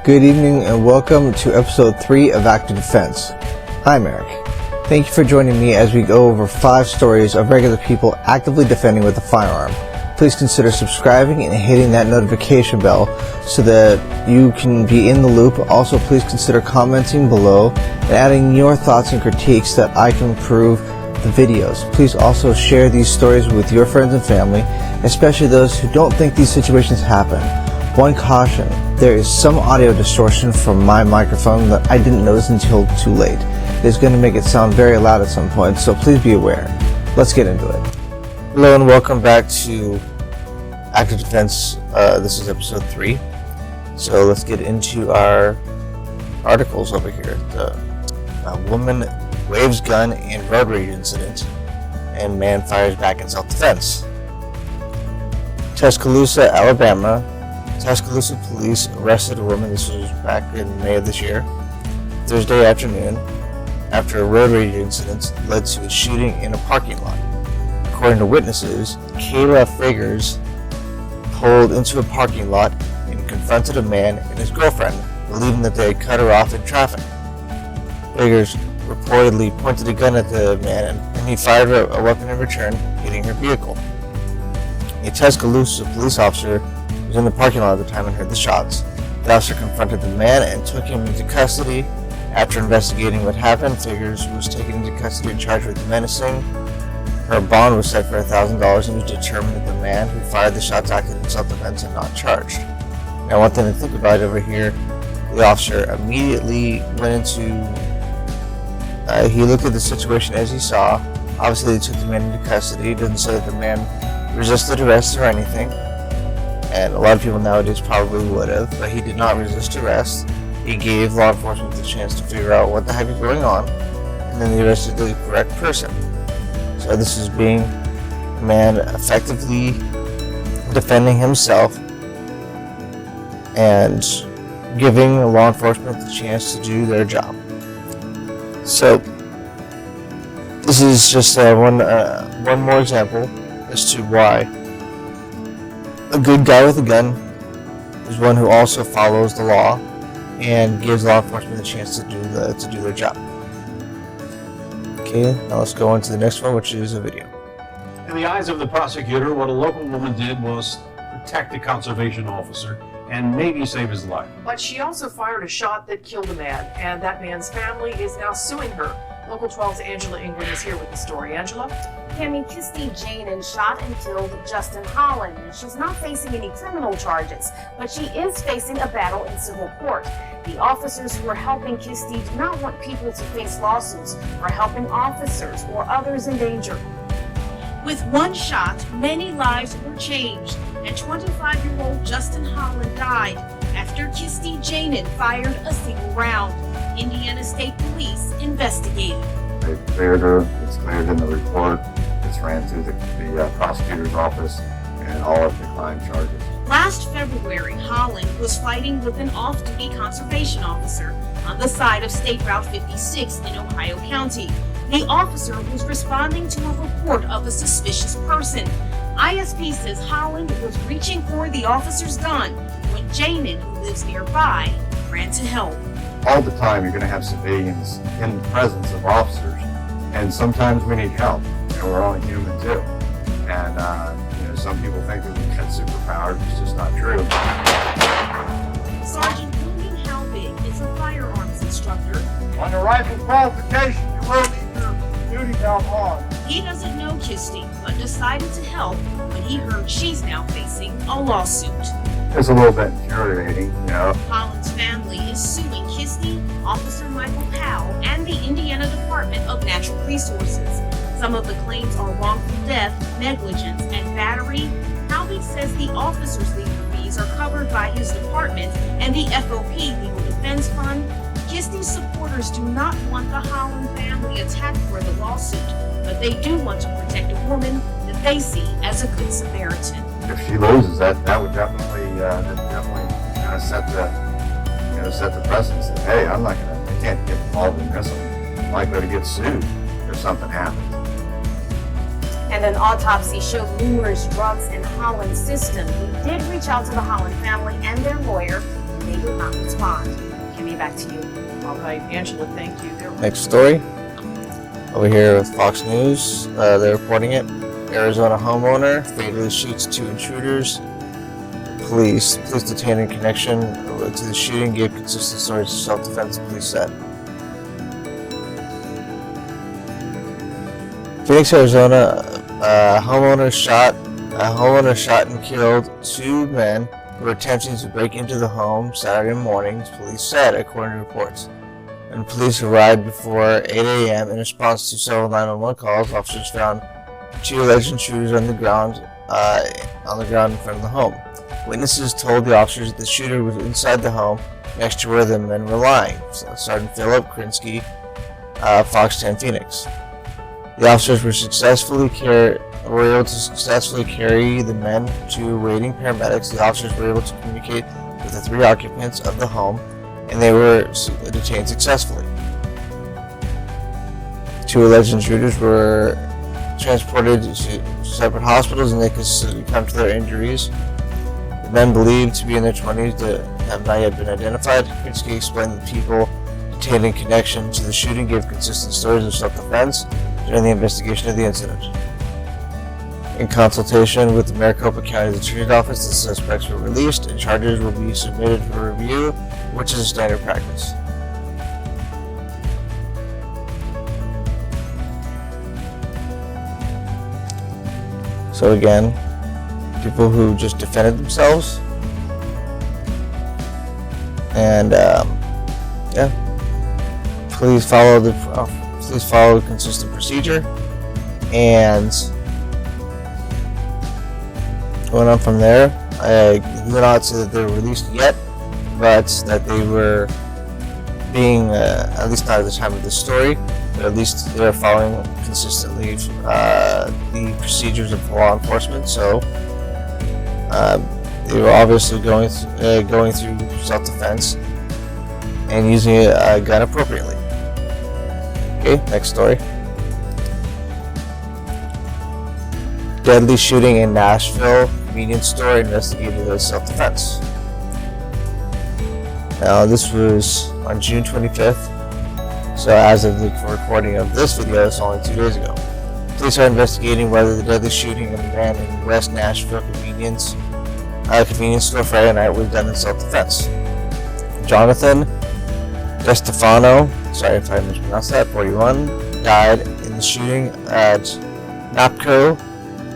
Good evening and welcome to episode 3 of Active Defense. I'm Eric. Thank you for joining me as we go over 5 stories of regular people actively defending with a firearm. Please consider subscribing and hitting that notification bell so that you can be in the loop. Also, please consider commenting below and adding your thoughts and critiques that I can improve the videos. Please also share these stories with your friends and family, especially those who don't think these situations happen. One caution, there is some audio distortion from my microphone that I didn't notice until too late. It's going to make it sound very loud at some point, so please be aware. Let's get into it. Hello and welcome back to Active Defense. This is episode 3. So let's get into our articles over here. A woman waves gun in road rage incident and man fires back in self-defense. Tuscaloosa, Alabama. Tuscaloosa police arrested a woman, this was back in May of this year, Thursday afternoon, after a road rage incident led to a shooting in a parking lot. According to witnesses, Kayla Figures pulled into a parking lot and confronted a man and his girlfriend, believing that they had cut her off in traffic. Figures reportedly pointed a gun at the man and he fired a weapon in return, hitting her vehicle. A Tuscaloosa police officer was in the parking lot at the time and heard the shots. The officer confronted the man and took him into custody. After investigating what happened, Figures was taken into custody and charged with menacing. Her bond was set for $1,000 and it was determined that the man who fired the shots acted in self-defense and not charged. Now, one thing to think about over here, the officer immediately went into, he looked at the situation as he saw. Obviously, they took the man into custody. It doesn't say that the man resisted arrest or anything. And a lot of people nowadays probably would have, but he did not resist arrest. He gave law enforcement the chance to figure out what the heck is going on, and then they arrested the correct person. So this is being a man effectively defending himself and giving law enforcement the chance to do their job. So this is just one more example as to why a good guy with a gun is one who also follows the law and gives law enforcement the chance to do their job. Okay, now let's go on to the next one, which is a video. In the eyes of the prosecutor, what a local woman did was protect a conservation officer and maybe save his life. But she also fired a shot that killed a man, and that man's family is now suing her. Local 12's Angela Ingram is here with the story. Angela? Tammy Kirsty Janin shot and killed Justin Holland. She's not facing any criminal charges, but she is facing a battle in civil court. The officers who are helping Kirsty do not want people to face lawsuits for helping officers or others in danger. With one shot, many lives were changed, and 25-year-old Justin Holland died after Kirsty Janin fired a single round. Indiana State Police investigated. They cleared her. It's cleared in the report. It's ran through the prosecutor's office, and all of the declined charges. Last February, Holland was fighting with an off-duty conservation officer on the side of State Route 56 in Ohio County. The officer was responding to a report of a suspicious person. ISP says Holland was reaching for the officer's gun when Janin, who lives nearby, ran to help. All the time you're going to have civilians in the presence of officers, and sometimes we need help. We're only human too. And some people think that we've got superpowers. It's just not true. Sergeant William Halbig is a firearms instructor. On the rifle qualification, you will need your duty belt on. He doesn't know Kirsty, but decided to help when he heard she's now facing a lawsuit. It's a little bit infuriating, Holland's family is suing Kirsty, Officer Michael Powell, and the Indiana Department of Natural Resources. Some of the claims are wrongful death, negligence, and battery. Halbig says the officer's legal fees are covered by his department and the FOP Legal Defense Fund. Kirsty's supporters do not want the Holland family attacked for the lawsuit, but they do want to protect a woman that they see as a good Samaritan. If she loses, that would definitely kind of set the precedence that, hey, I can't get involved in this. I'm likely to get sued if something happens. And an autopsy showed numerous drugs in Holland's system. We did reach out to the Holland family and their lawyer. They did not respond. Kimmy, back to you. All right, Angela, thank you. Next story. Over here with Fox News, they're reporting it. Arizona homeowner fatally shoots 2 intruders. Police detained in connection to the shooting gave consistent stories of self-defense, police said. Phoenix, Arizona, a homeowner shot and killed 2 men who were attempting to break into the home Saturday morning, police said, according to reports. When police arrived before 8 a.m. in response to several 911 calls, officers found 2 alleged intruders on the ground in front of the home. Witnesses told the officers that the shooter was inside the home next to where the men were lying. Sergeant Philip Krinsky, Fox 10 Phoenix. The officers were able to successfully carry the men to waiting paramedics. The officers were able to communicate with the 3 occupants of the home, and they were detained successfully. 2 alleged intruders were transported to separate hospitals, and they could succumb to their injuries. The men believed to be in their 20s that have not yet been identified. Krinsky explained that people detained in connection to the shooting gave consistent stories of self-defense during the investigation of the incident. In consultation with the Maricopa County Attorney's Office, the suspects were released and charges will be submitted for review, which is a standard practice. So again, people who just defended themselves, and please follow consistent procedure. And going on from there, I will not say that they're released yet, but that they were being, at least not at the time of this story, but at least they're following consistently the procedures of law enforcement. So they were obviously going through self-defense and using a gun appropriately. Okay, next story. Deadly shooting in Nashville convenience store investigated as self-defense. Now, this was on June 25th, so as of the recording of this video, it's only 2 days ago. Police are investigating whether the deadly shooting of a man in West Nashville convenience store Friday night was done in self-defense. Jonathan DeStefano, sorry if I mispronounced that, 41, died in the shooting at NAPCO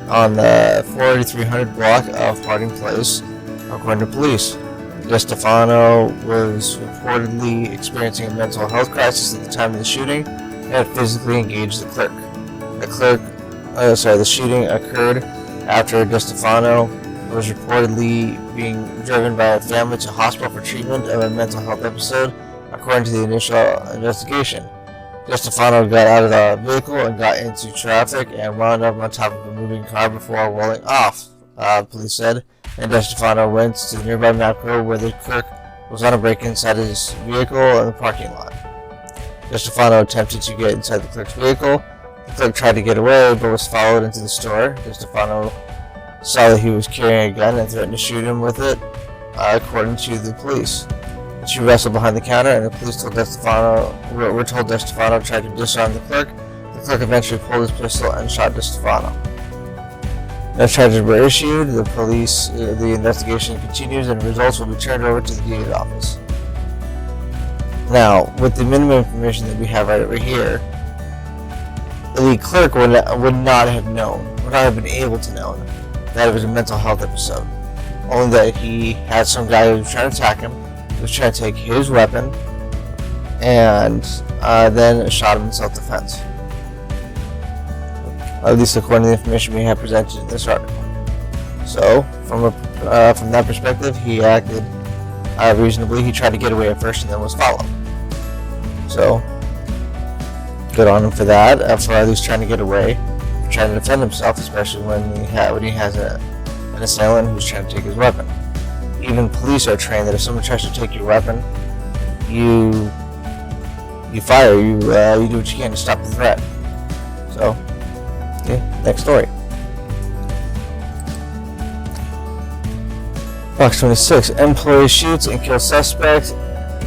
on the 4300 block of Harding Place, according to police. DeStefano was reportedly experiencing a mental health crisis at the time of the shooting and had physically engaged the clerk. The shooting occurred after DeStefano was reportedly being driven by a family to hospital for treatment of a mental health episode, according to the initial investigation. DeStefano got out of the vehicle and got into traffic and wound up on top of a moving car before rolling off, police said. And DeStefano went to the nearby Mapco where the clerk was on a break inside his vehicle in the parking lot. DeStefano attempted to get inside the clerk's vehicle. The clerk tried to get away but was followed into the store. DeStefano saw that he was carrying a gun and threatened to shoot him with it, according to the police. The two wrestled behind the counter, and the police told DeStefano tried to disarm the clerk. The clerk eventually pulled his pistol and shot DeStefano. No charges were issued. The investigation continues, and results will be turned over to the DA's office. Now, with the minimum information that we have right over here, the clerk would not have been able to know that it was a mental health episode. Only that he had some guy who was trying to attack him, who was trying to take his weapon, and then shot him in self-defense. At least according to the information we have presented in this article. So, from that perspective, he acted reasonably. He tried to get away at first and then was followed. So, good on him for that, for at least trying to get away, for trying to defend himself, especially when he has an assailant who's trying to take his weapon. Even police are trained that if someone tries to take your weapon, you fire, you do what you can to stop the threat. So, okay, next story. Box 26. Employee shoots and kills suspect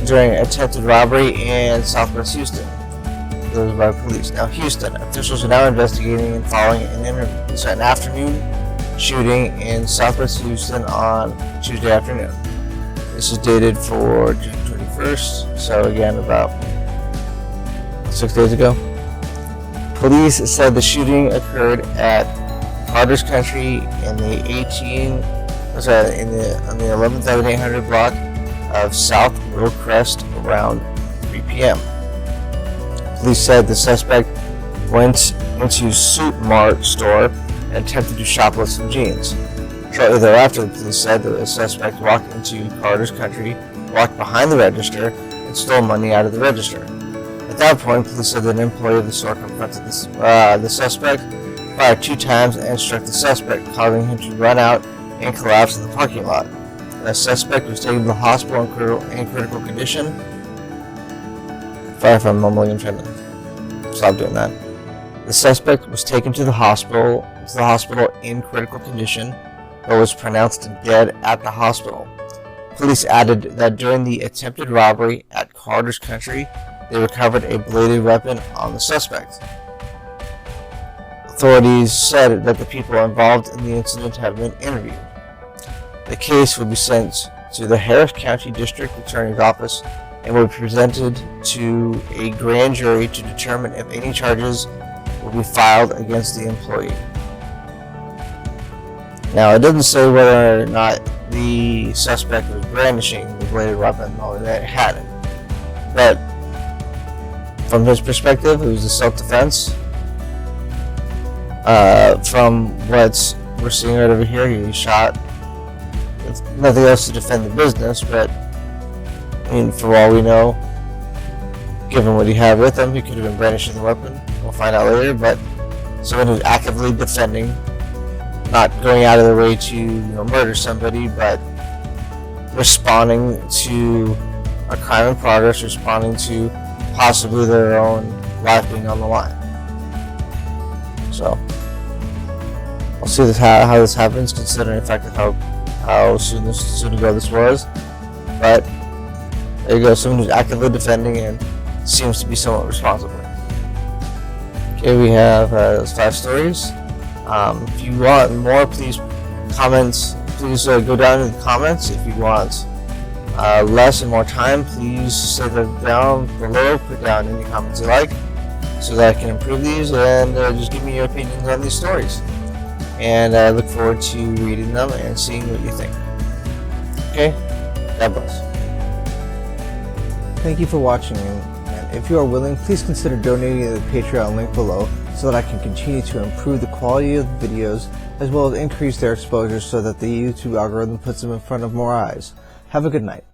during attempted robbery in Southwest Houston. Those by police. Now, Houston. Officials are now investigating and following an afternoon shooting in Southwest Houston on Tuesday afternoon. This is dated for June 21st, so again, about 6 days ago. Police said the shooting occurred at Carter's Country in the 11th Avenue 800 block of South Hillcrest around 3 p.m. Police said the suspect went into Suit Mart store and attempted to shoplift some jeans. Shortly thereafter, the police said that the suspect walked into Carter's Country, walked behind the register, and stole money out of the register. At that point, police said that an employee of the store confronted the suspect, fired 2 times, and struck the suspect, causing him to run out and collapse in the parking lot. The suspect was taken to the hospital in critical condition. Sorry if I'm mumbling, I'm trying to stop doing that. The suspect was taken to the hospital in critical condition, but was pronounced dead at the hospital. Police added that during the attempted robbery at Carter's Country, they recovered a bladed weapon on the suspect. Authorities said that the people involved in the incident have been interviewed. The case will be sent to the Harris County District Attorney's Office and will be presented to a grand jury to determine if any charges will be filed against the employee. Now, it doesn't say whether or not the suspect was brandishing the bladed weapon or that it hadn't, but from his perspective, it was a self-defense. From what we're seeing right over here, he shot with nothing else to defend the business, but I mean, for all we know, given what he had with him, he could have been brandishing the weapon. We'll find out later, but someone who's actively defending, not going out of their way to murder somebody, but responding to a crime in progress, responding to possibly their own life being on the line. So, I'll see how this happens, considering the fact of how soon ago this was. But there you go, someone who's actively defending and seems to be somewhat responsible. Okay, we have those 5 stories. If you want more, please comment. Please go down in the comments. If you want less and more time, please say them down below. Put down any comments you like, so that I can improve these, and just give me your opinions on these stories. And I look forward to reading them and seeing what you think. Okay, God bless. Thank you for watching, and if you are willing, please consider donating to the Patreon link below so that I can continue to improve the quality of the videos as well as increase their exposure so that the YouTube algorithm puts them in front of more eyes. Have a good night.